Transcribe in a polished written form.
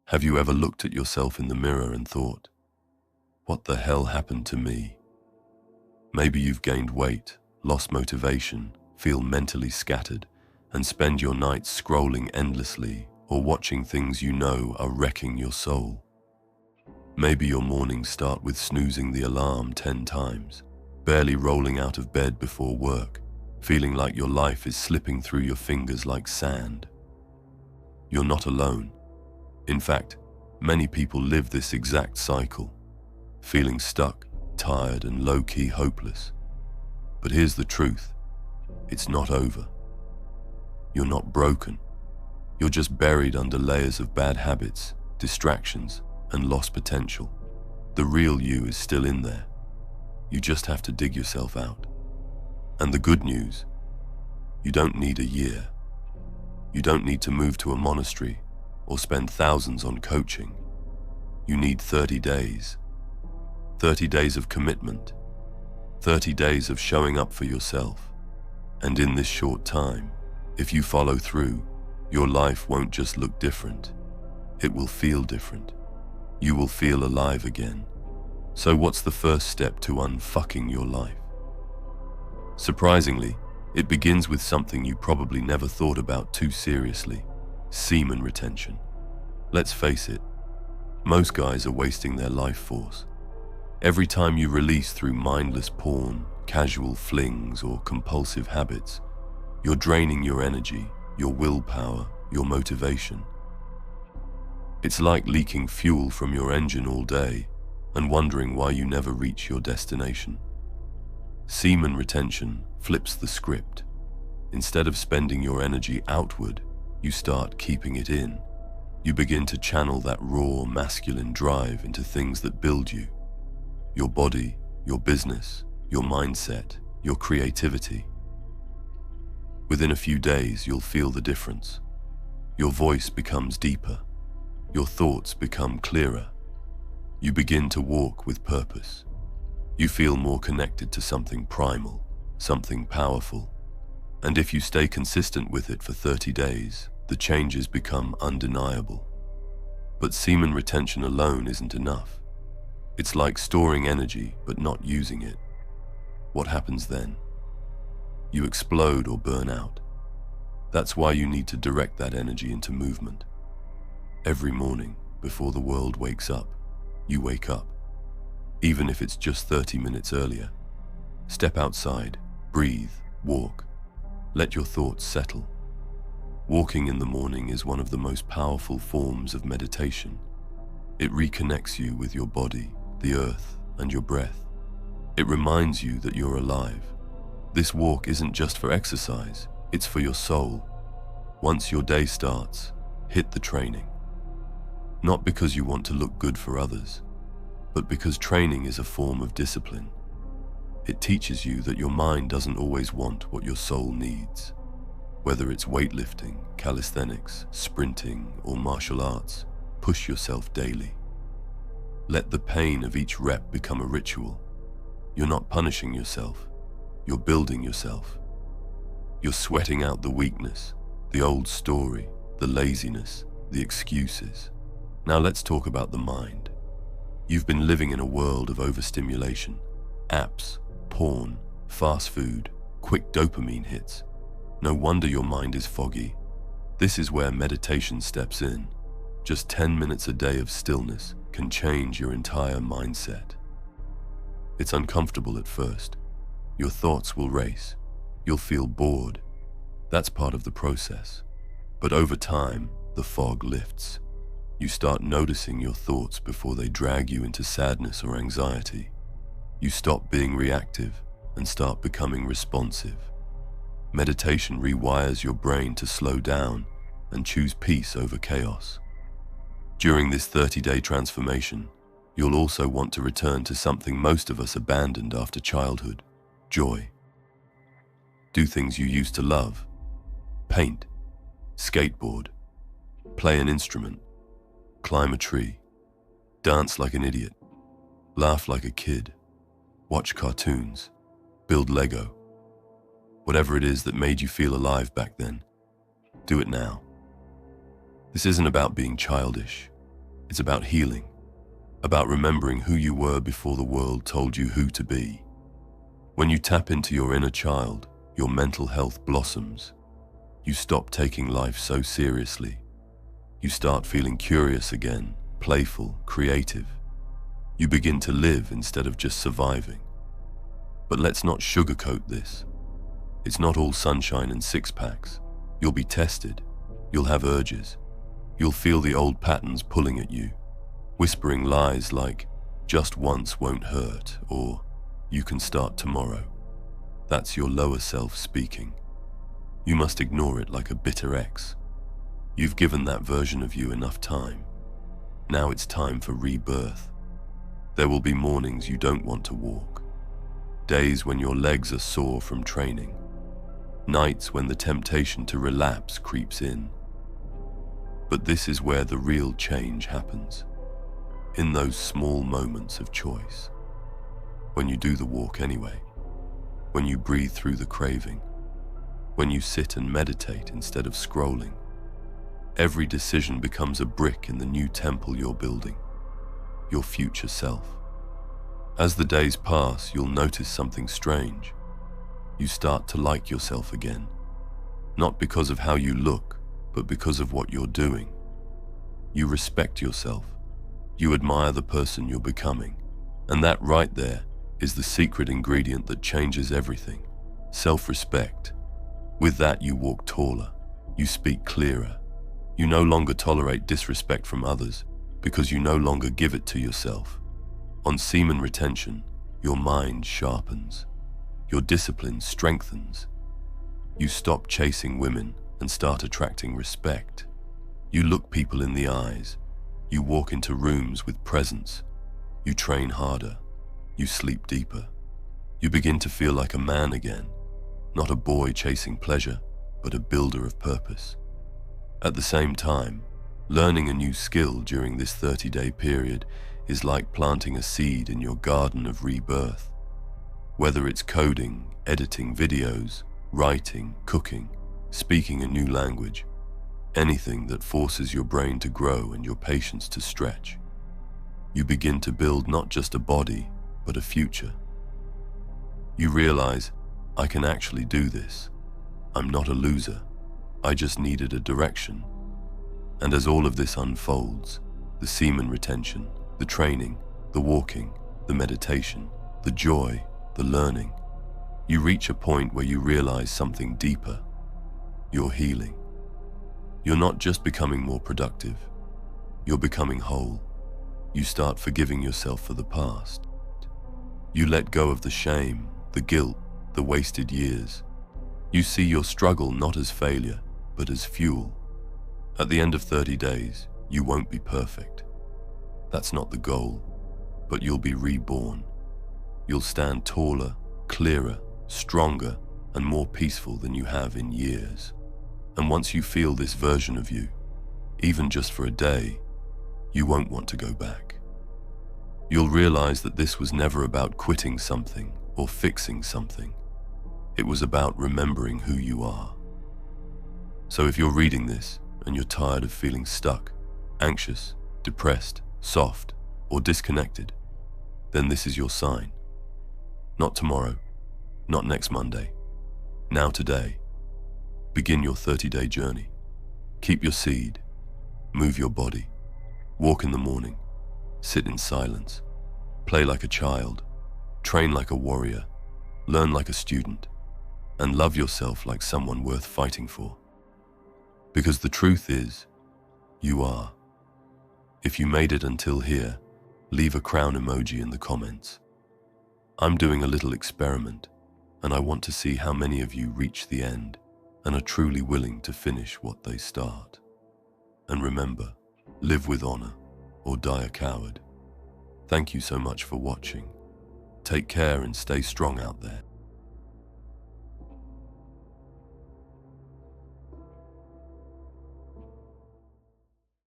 Have you ever looked at yourself in the mirror and thought, what the hell happened to me? Maybe you've gained weight, lost motivation, feel mentally scattered, and spend your nights scrolling endlessly or watching things you know are wrecking your soul. Maybe your mornings start with snoozing the alarm 10 times, barely rolling out of bed before work, feeling like your life is slipping through your fingers like sand. You're not alone. In fact, many people live this exact cycle, feeling stuck, tired, and low-key hopeless. But here's the truth. It's not over. You're not broken. You're just buried under layers of bad habits, distractions, and lost potential. The real you is still in there. You just have to dig yourself out. And the good news, you don't need a year. You don't need to move to a monastery or spend thousands on coaching. You need 30 days. 30 days of commitment. 30 days of showing up for yourself. And in this short time, if you follow through, your life won't just look different. It will feel different. You will feel alive again. So what's the first step to unfucking your life? Surprisingly, it begins with something you probably never thought about too seriously: semen retention. Let's face it, most guys are wasting their life force. Every time you release through mindless porn, casual flings, or compulsive habits, you're draining your energy, your willpower, your motivation. It's like leaking fuel from your engine all day and wondering why you never reach your destination. Semen retention flips the script. Instead of spending your energy outward, you start keeping it in. You begin to channel that raw, masculine drive into things that build you. Your body, your business, your mindset, your creativity. Within a few days, you'll feel the difference. Your voice becomes deeper. Your thoughts become clearer. You begin to walk with purpose. You feel more connected to something primal, something powerful. And if you stay consistent with it for 30 days, the changes become undeniable. But semen retention alone isn't enough. It's like storing energy but not using it. What happens then? You explode or burn out. That's why you need to direct that energy into movement. Every morning, before the world wakes up, you wake up. Even if it's just 30 minutes earlier. Step outside, breathe, walk. Let your thoughts settle. Walking in the morning is one of the most powerful forms of meditation. It reconnects you with your body, the earth, and your breath. It reminds you that you're alive. This walk isn't just for exercise, it's for your soul. Once your day starts, hit the training. Not because you want to look good for others, but because training is a form of discipline. It teaches you that your mind doesn't always want what your soul needs. Whether it's weightlifting, calisthenics, sprinting, or martial arts, push yourself daily. Let the pain of each rep become a ritual. You're not punishing yourself, you're building yourself. You're sweating out the weakness, the old story, the laziness, the excuses. Now let's talk about the mind. You've been living in a world of overstimulation. Apps, porn, fast food, quick dopamine hits. No wonder your mind is foggy. This is where meditation steps in. Just 10 minutes a day of stillness can change your entire mindset. It's uncomfortable at first. Your thoughts will race. You'll feel bored. That's part of the process. But over time, the fog lifts. You start noticing your thoughts before they drag you into sadness or anxiety. You stop being reactive and start becoming responsive. Meditation rewires your brain to slow down and choose peace over chaos. During this 30-day transformation, you'll also want to return to something most of us abandoned after childhood: joy. Do things you used to love. Paint, skateboard, play an instrument, climb a tree, dance like an idiot, laugh like a kid, watch cartoons, build Lego. Whatever it is that made you feel alive back then, do it now. This isn't about being childish. It's about healing, about remembering who you were before the world told you who to be. When you tap into your inner child, your mental health blossoms. You stop taking life so seriously. You start feeling curious again, playful, creative. You begin to live instead of just surviving. But let's not sugarcoat this. It's not all sunshine and six-packs. You'll be tested. You'll have urges. You'll feel the old patterns pulling at you, whispering lies like, just once won't hurt, or you can start tomorrow. That's your lower self speaking. You must ignore it like a bitter ex. You've given that version of you enough time. Now it's time for rebirth. There will be mornings you don't want to walk, days when your legs are sore from training, nights when the temptation to relapse creeps in. But this is where the real change happens, in those small moments of choice. When you do the walk anyway, when you breathe through the craving, when you sit and meditate instead of scrolling, every decision becomes a brick in the new temple you're building, your future self. As the days pass, you'll notice something strange. You start to like yourself again, not because of how you look, but because of what you're doing. You respect yourself. You admire the person you're becoming. And that right there is the secret ingredient that changes everything: self-respect. With that, you walk taller. You speak clearer. You no longer tolerate disrespect from others because you no longer give it to yourself. On semen retention, your mind sharpens. Your discipline strengthens. You stop chasing women and start attracting respect. You look people in the eyes. You walk into rooms with presence. You train harder. You sleep deeper. You begin to feel like a man again, not a boy chasing pleasure, but a builder of purpose. At the same time, learning a new skill during this 30-day period is like planting a seed in your garden of rebirth. Whether it's coding, editing videos, writing, cooking, speaking a new language, anything that forces your brain to grow and your patience to stretch. You begin to build not just a body, but a future. You realize, I can actually do this. I'm not a loser. I just needed a direction. And as all of this unfolds, the semen retention, the training, the walking, the meditation, the joy, the learning, you reach a point where you realize something deeper. You're healing. You're not just becoming more productive. You're becoming whole. You start forgiving yourself for the past. You let go of the shame, the guilt, the wasted years. You see your struggle not as failure, but as fuel. At the end of 30 days, you won't be perfect. That's not the goal, but you'll be reborn. You'll stand taller, clearer, stronger, and more peaceful than you have in years. And once you feel this version of you, even just for a day, you won't want to go back. You'll realize that this was never about quitting something or fixing something. It was about remembering who you are. So if you're reading this and you're tired of feeling stuck, anxious, depressed, soft, or disconnected, then this is your sign. Not tomorrow, not next Monday. Now today, begin your 30-day journey. Keep your seed, move your body, walk in the morning, sit in silence, play like a child, train like a warrior, learn like a student, and love yourself like someone worth fighting for. Because the truth is, you are. If you made it until here, leave a crown emoji in the comments. I'm doing a little experiment, and I want to see how many of you reach the end and are truly willing to finish what they start. And remember, live with honor or die a coward. Thank you so much for watching. Take care and stay strong out there.